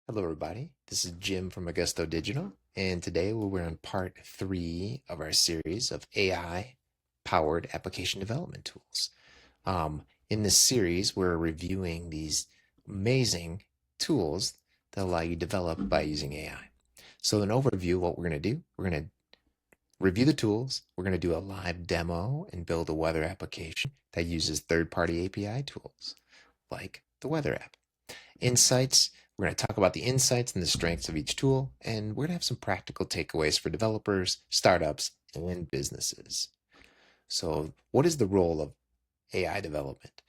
Hello, everybody. This is Jim from Augusto Digital, and today we're on part three of our series of AI powered application development tools. In this series, we're reviewing these amazing tools that allow you to develop by using AI. So, an overview of what we're going to do, we're going to review the tools, we're going to do a live demo and build a weather application that uses third party API tools like the weather app. Insights. We're going to talk about the insights and the strengths of each tool, and we're going to have some practical takeaways for developers, startups, and businesses. So, what is the role of AI development?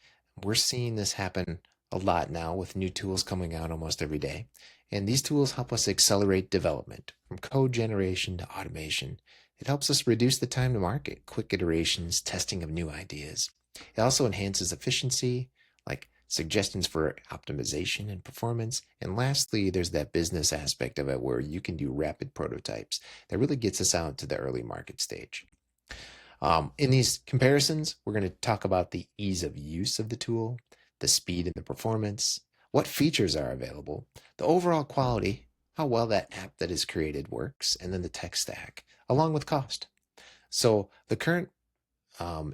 We're seeing this happen a lot now with new tools coming out almost every day. And these tools help us accelerate development from code generation to automation. It helps us reduce the time to market, quick iterations, testing of new ideas. It also enhances efficiency, like suggestions for optimization and performance. And lastly, there's that business aspect of it where you can do rapid prototypes that really gets us out to the early market stage. In these comparisons, we're going to talk about the ease of use of the tool, the speed and the performance, what features are available, the overall quality, how well that app that is created works, and then the tech stack, along with cost. So the current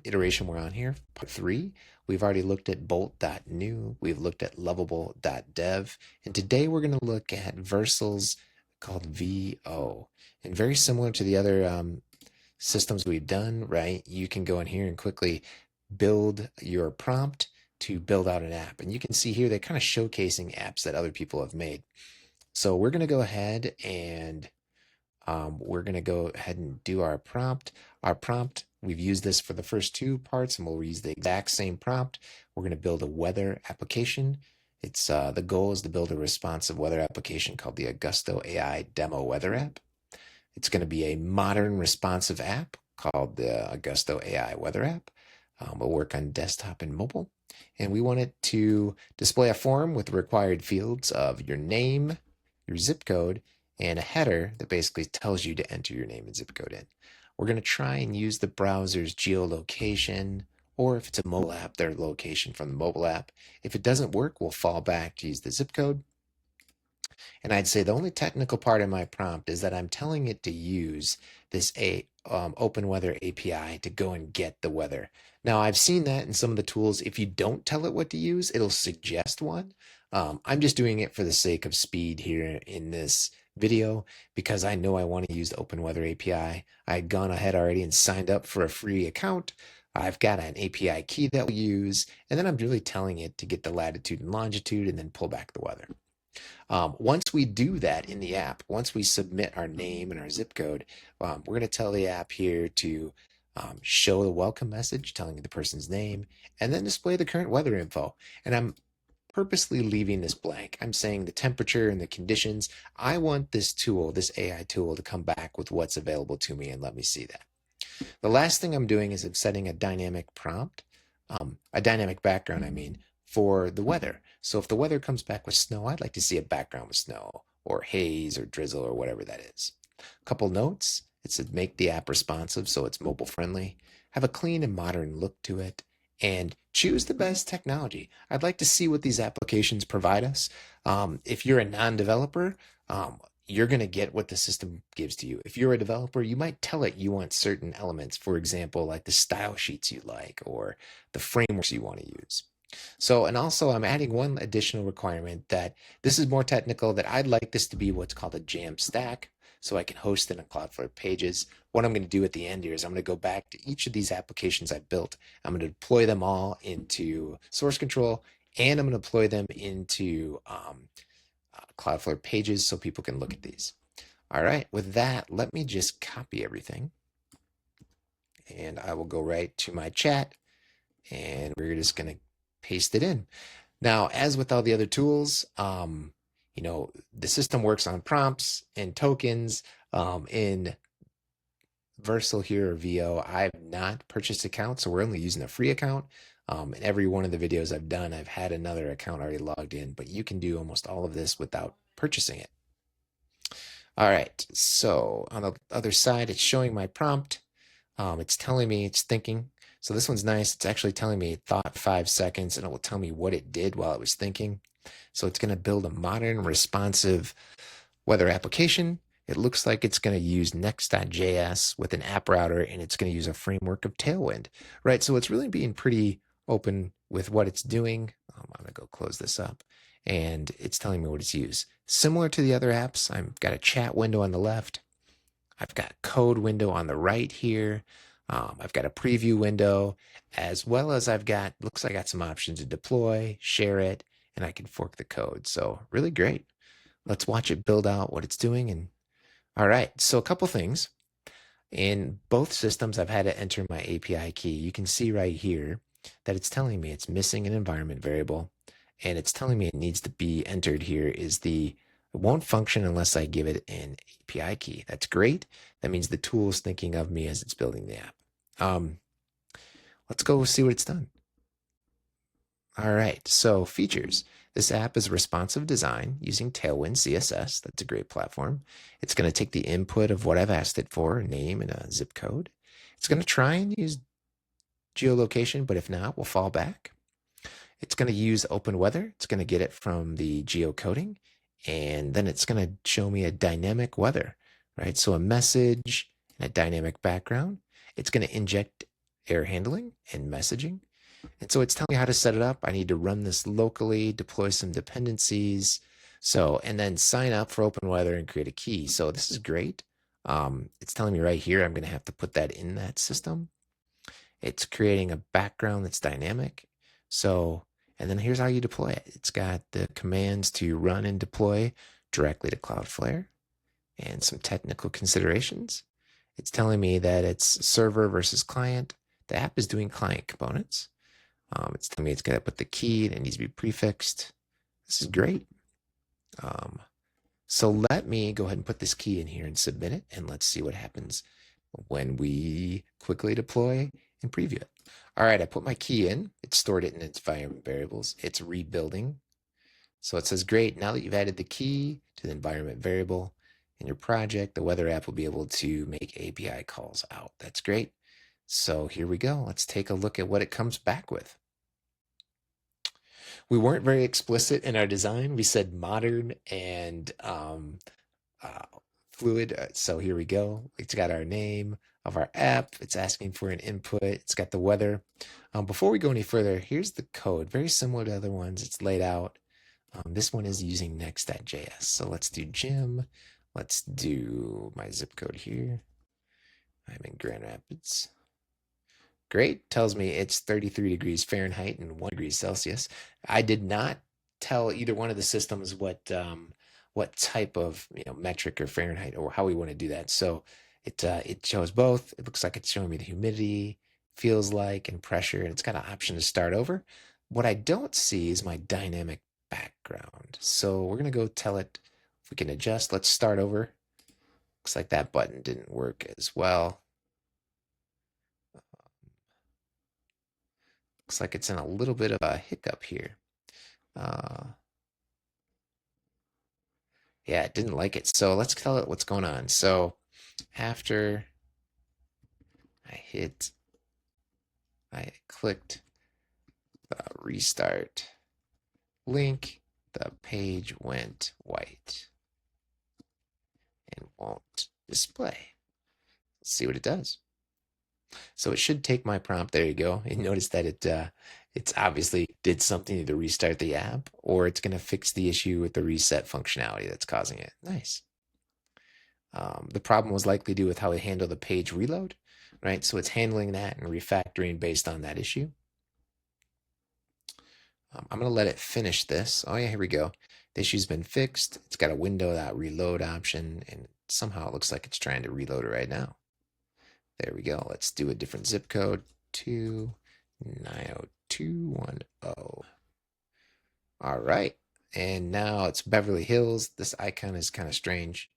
iteration we're on here, part three, we've already looked at Bolt.new, we've looked at Lovable.dev, and today we're going to look at Vercel's called VO. And very similar to the other systems we've done, right? You can go in here and quickly build your prompt to build out an app. And you can see here, they're kind of showcasing apps that other people have made. So we're going to go ahead and do our prompt. Our prompt, we've used this for the first two parts, and we'll use the exact same prompt. We're going to build a weather application. It's the goal is to build a responsive weather application called the Augusto AI Demo Weather App. It's going to be a modern responsive app called the Augusto AI Weather App. We'll work on desktop and mobile. And we want it to display a form with the required fields of your name, your zip code, and a header that basically tells you to enter your name and zip code in. We're going to try and use the browser's geolocation, or if it's a mobile app, their location from the mobile app. If it doesn't work, we'll fall back to use the zip code. And I'd say the only technical part of my prompt is that I'm telling it to use this open weather API to go and get the weather. Now, I've seen that in some of the tools. If you don't tell it what to use, it'll suggest one. I'm just doing it for the sake of speed here in this video because I know I want to use the open weather API. I had gone ahead already and signed up for a free account. I've got an API key that we'll use, and then I'm really telling it to get the latitude and longitude and then pull back the weather. Once we do that in the app, once we submit our name and our zip code, we're going to tell the app here to show the welcome message telling you the person's name and then display the current weather info. And I'm purposely leaving this blank. I'm saying the temperature and the conditions. I want this tool, this AI tool, to come back with what's available to me and let me see that. The last thing I'm doing is I'm setting a dynamic prompt, a dynamic background, I mean, for the weather. So if the weather comes back with snow, I'd like to see a background with snow or haze or drizzle or whatever that is. A couple notes. It's to make the app responsive so it's mobile friendly, have a clean and modern look to it, and choose the best technology. I'd like to see what these applications provide us. If you're a non-developer, you're going to get what the system gives to you. If you're a developer, you might tell it you want certain elements, for example, like the style sheets you like or the frameworks you want to use. So, and also I'm adding one additional requirement that this is more technical, that I'd like this to be what's called a jam stack so I can host it on Cloudflare Pages. What I'm going to do at the end here is I'm going to go back to each of these applications I built. I'm going to deploy them all into source control, and I'm going to deploy them into Cloudflare Pages so people can look at these. All right, with that, let me just copy everything. And I will go right to my chat, and we're just going to paste it in. Now, as with all the other tools, the system works on prompts and tokens. In Vercel here or VO, I've not purchased accounts, so we're only using a free account. In every one of the videos I've done, I've had another account already logged in, but you can do almost all of this without purchasing it. All right, so on the other side, it's showing my prompt. It's telling me it's thinking. So this one's nice. It's actually telling me it thought 5 seconds and it will tell me what it did while it was thinking. So it's going to build a modern, responsive weather application. It looks like it's going to use Next.js with an app router, and it's going to use a framework of Tailwind, right? So it's really being pretty open with what it's doing. I'm going to go close this up, and it's telling me what it's used. Similar to the other apps, I've got a chat window on the left. I've got code window on the right here. I've got a preview window, as well as I've got, looks like I got some options to deploy, share it, and I can fork the code. So really great. Let's watch it build out what it's doing. And all right, so a couple things. In both systems, I've had to enter my API key. You can see right here that it's telling me it's missing an environment variable, and it's telling me it needs to be entered here is it won't function unless I give it an API key. That's great. That means the tool is thinking of me as it's building the app. Let's go see what it's done. All right, so features. This app is responsive design using Tailwind CSS. That's a great platform. It's going to take the input of what I've asked it for, a name and a zip code. It's going to try and use geolocation, but if not, we'll fall back. It's going to use open weather. It's going to get it from the geocoding, and then it's going to show me a dynamic weather, right? So a message and a dynamic background. It's going to inject error handling and messaging. And so it's telling me how to set it up. I need to run this locally, deploy some dependencies. So, and then sign up for open weather and create a key. So this is great. It's telling me right here, I'm going to have to put that in that system. It's creating a background that's dynamic. So, and then here's how you deploy it. It's got the commands to run and deploy directly to Cloudflare and some technical considerations. It's telling me that it's server versus client. The app is doing client components. It's telling me it's going to put the key and it needs to be prefixed. This is great. So let me go ahead and put this key in here and submit it, and let's see what happens when we quickly deploy and preview it. All right, I put my key in. It stored it in its environment variables. It's rebuilding. So it says, great, now that you've added the key to the environment variable in your project, the weather app will be able to make API calls out. That's great. So here we go. Let's take a look at what it comes back with. We weren't very explicit in our design. We said modern and fluid. So here we go. It's got our name of our app. It's asking for an input. It's got the weather. Before we go any further, here's the code. Very similar to other ones. It's laid out. This one is using Next.js. So let's do Jim. Let's do my zip code here. I'm in Grand Rapids. Great. Tells me it's 33 degrees Fahrenheit and 1 degree Celsius. I did not tell either one of the systems what type of metric or Fahrenheit or how we want to do that. So it shows both. It looks like it's showing me the humidity, feels like, and pressure, and it's got an option to start over. What I don't see is my dynamic background. So we're gonna go tell it if we can adjust. Let's start over. Looks like that button didn't work as well. Looks like it's in a little bit of a hiccup here. Yeah, it didn't like it. So let's tell it what's going on. So after I clicked the restart link, the page went white and won't display. Let's see what it does. So it should take my prompt. There you go. And notice that it's obviously did something to restart the app, or it's going to fix the issue with the reset functionality that's causing it. Nice. The problem was likely due with how it handled the page reload, right? So it's handling that and refactoring based on that issue. I'm going to let it finish this. Oh yeah, here we go. The issue's been fixed. It's got a window.reload option, and somehow it looks like it's trying to reload it right now. There we go. Let's do a different zip code, 2902110. All right. And now it's Beverly Hills. This icon is kind of strange.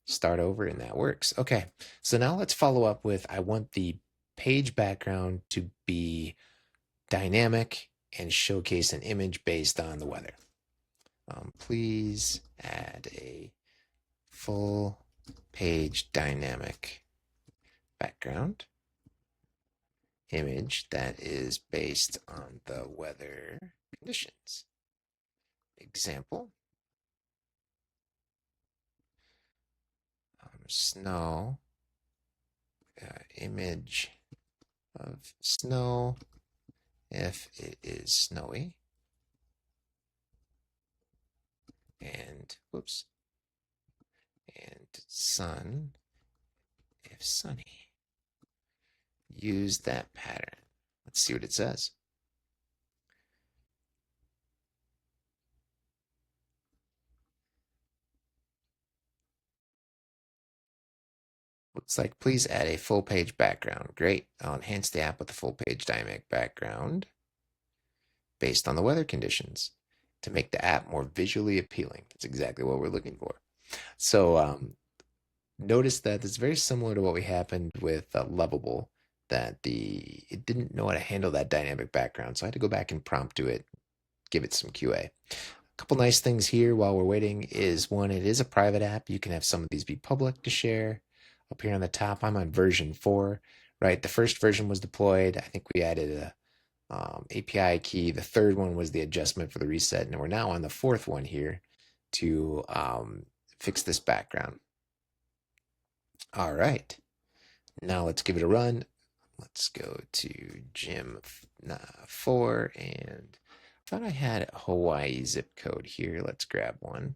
Start over, and that works. Okay. So now let's follow up with, I want the page background to be dynamic and showcase an image based on the weather. Please add a full page dynamic background image that is based on the weather conditions. Example, snow, image of snow if it is snowy, and whoops, and sun if sunny. Use that pattern. Let's see what it says. Looks like please add a full page background. Great. I'll enhance the app with a full page dynamic background based on the weather conditions to make the app more visually appealing. That's exactly what we're looking for. So notice that it's very similar to what we happened with Lovable, that it didn't know how to handle that dynamic background. So I had to go back and prompt to it, give it some QA. A couple nice things here while we're waiting is one, it is a private app. You can have some of these be public to share. Up here on the top, I'm on version 4, right? The first version was deployed. I think we added a API key. The third one was the adjustment for the reset. And we're now on the fourth one here to fix this background. All right. Now let's give it a run. Let's go to Gym 4 and I thought I had a Hawaii zip code here. Let's grab one.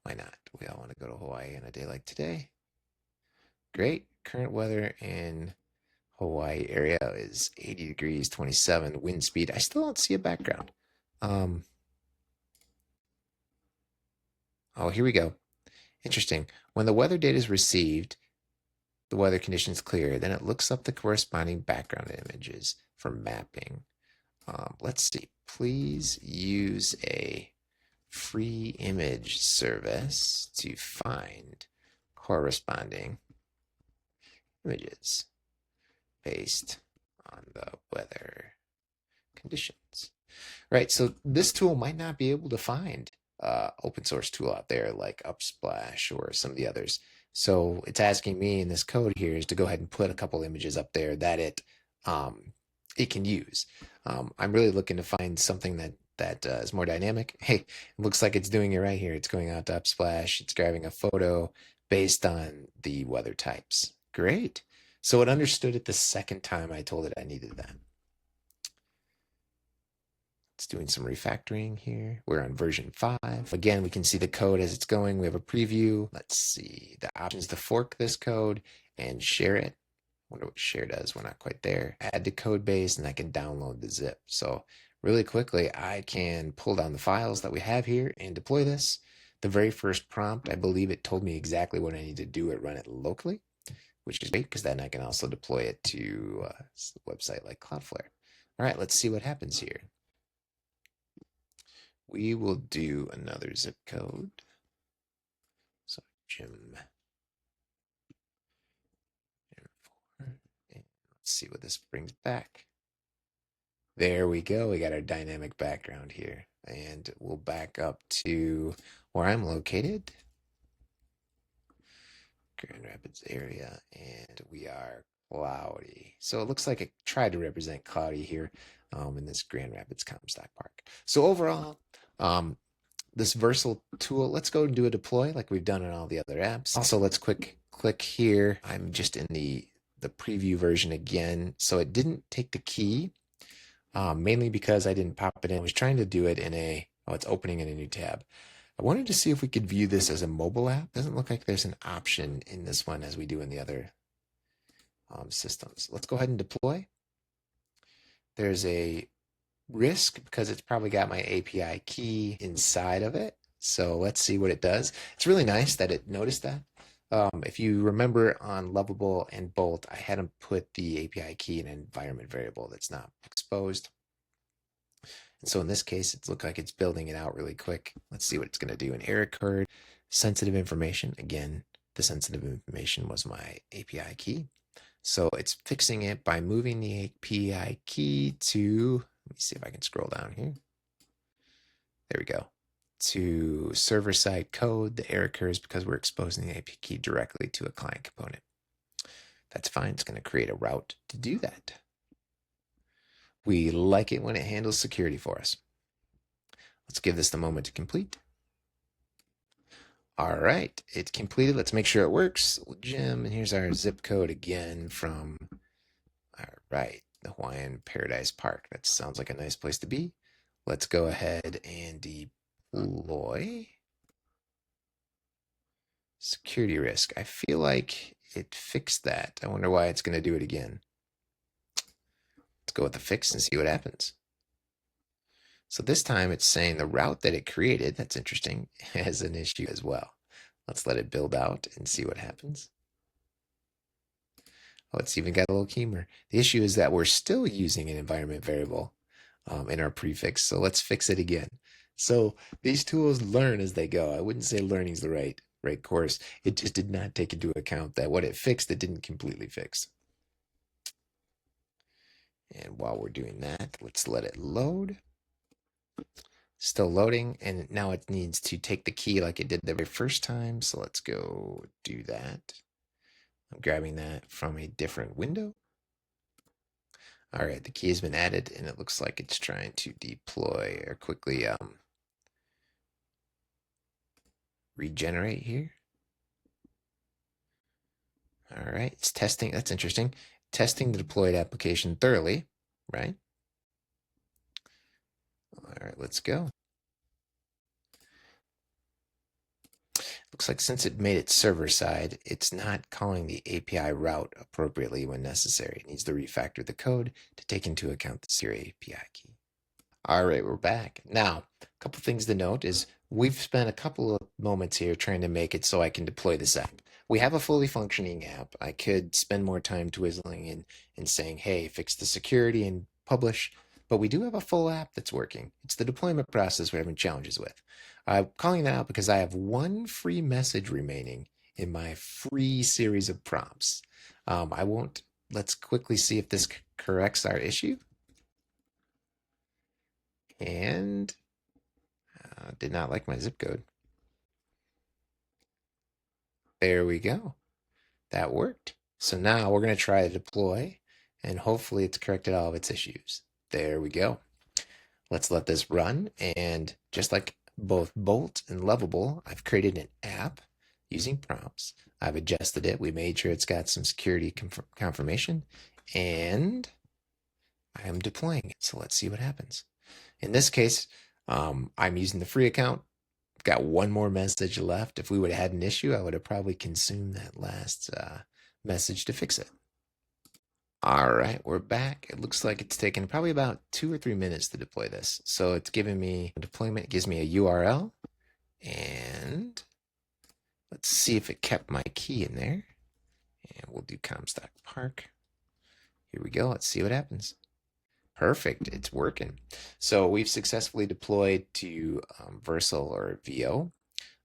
Why not? We all want to go to Hawaii on a day like today. Great. Current weather in Hawaii area is 80 degrees, 27 wind speed. I still don't see a background. Oh, here we go. Interesting. When the weather data is received, the weather conditions clear, then it looks up the corresponding background images for mapping. Let's see. Please use a free image service to find corresponding images based on the weather conditions. Right, so this tool might not be able to find open source tool out there like Upsplash or some of the others. So it's asking me in this code here is to go ahead and put a couple images up there that it can use. I'm really looking to find something that is more dynamic. Hey, it looks like it's doing it right here. It's going out to Upsplash. It's grabbing a photo based on the weather types. Great. So it understood it the second time I told it I needed that. It's doing some refactoring here. We're on version 5. Again, we can see the code as it's going. We have a preview. Let's see the options to fork this code and share it. Wonder what share does. We're not quite there. Add to code base and I can download the zip. So really quickly, I can pull down the files that we have here and deploy this. The very first prompt, I believe it told me exactly what I need to do and run it locally, which is great because then I can also deploy it to a website like Cloudflare. All right, let's see what happens here. We will do another zip code. So Gym 4. And let's see what this brings back. There we go. We got our dynamic background here. And we'll back up to where I'm located. Grand Rapids area. And we are cloudy. So it looks like it tried to represent cloudy here in this Grand Rapids Comstock Park. So overall, this Vercel tool, let's go and do a deploy like we've done in all the other apps. Also, let's click here. I'm just in the preview version again. So it didn't take the key, mainly because I didn't pop it in. I was trying to do it in it's opening in a new tab. I wanted to see if we could view this as a mobile app. Doesn't look like there's an option in this one as we do in the other systems. Let's go ahead and deploy. There's a risk because it's probably got my API key inside of it. So let's see what it does. It's really nice that it noticed that. If you remember on Lovable and Bolt, I had them put the API key in an environment variable that's not exposed. And so in this case, it looks like it's building it out really quick. Let's see what it's going to do. An error occurred. Sensitive information. Again, the sensitive information was my API key. So it's fixing it by moving the API key to, let me see if I can scroll down here. There we go. To server-side code. The error occurs because we're exposing the API key directly to a client component. That's fine. It's going to create a route to do that. We like it when it handles security for us. Let's give this the moment to complete. All right, it's completed. Let's make sure it works. Jim, and here's our zip code again from, all right, the Hawaiian Paradise Park. That sounds like a nice place to be. Let's go ahead and deploy security risk. I feel like it fixed that. I wonder why it's going to do it again. Let's go with the fix and see what happens. So this time it's saying the route that it created, that's interesting, has an issue as well. Let's let it build out and see what happens. Oh, it's even got a little keymare. The issue is that we're still using an environment variable in our prefix. So let's fix it again. So these tools learn as they go. I wouldn't say learning is the right course. It just did not take into account that what it fixed, it didn't completely fix. And while we're doing that, let's let it load. Still loading, and now it needs to take the key like it did the very first time. So let's go do that. I'm grabbing that from a different window. All right, the key has been added, and it looks like it's trying to deploy or quickly regenerate here. All right, it's testing. That's interesting. Testing the deployed application thoroughly, right? All right, let's go. Looks like since it made it server side, it's not calling the API route appropriately when necessary. It needs to refactor the code to take into account the Siri API key. All right, we're back. Now, a couple things to note is we've spent a couple of moments here trying to make it so I can deploy this app. We have a fully functioning app. I could spend more time twizzling and saying, hey, fix the security and publish, but we do have a full app that's working. It's the deployment process we're having challenges with. I'm calling that out because I have one free message remaining in my free series of prompts. Let's quickly see if this corrects our issue. And did not like my zip code. There we go. That worked. So now we're going to try to deploy, and hopefully it's corrected all of its issues. There we go. Let's let this run, and just like both Bolt and Lovable, I've created an app using prompts. I've adjusted it. We made sure it's got some security confirmation, and I am deploying it. So let's see what happens. In this case, I'm using the free account. Got one more message left. If we would have had an issue, I would have probably consumed that last message to fix it. All right, we're back. It looks like it's taken probably about 2 or 3 minutes to deploy this. So it's giving me deployment. It gives me a URL, and let's see if it kept my key in there. And we'll do Comstock Park. Here we go. Let's see what happens. Perfect. It's working. So we've successfully deployed to Vercel or VO.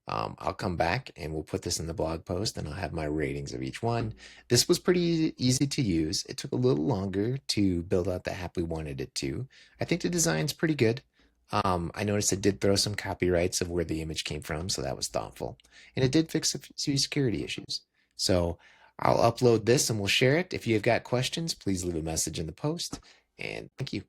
I'll come back and we'll put this in the blog post, and I'll have my ratings of each one. This was pretty easy to use. It took a little longer to build out the app we wanted it to. I think the design's pretty good. I noticed it did throw some copyrights of where the image came from, so that was thoughtful. And it did fix a few security issues. So I'll upload this and we'll share it. If you've got questions, please leave a message in the post. And thank you.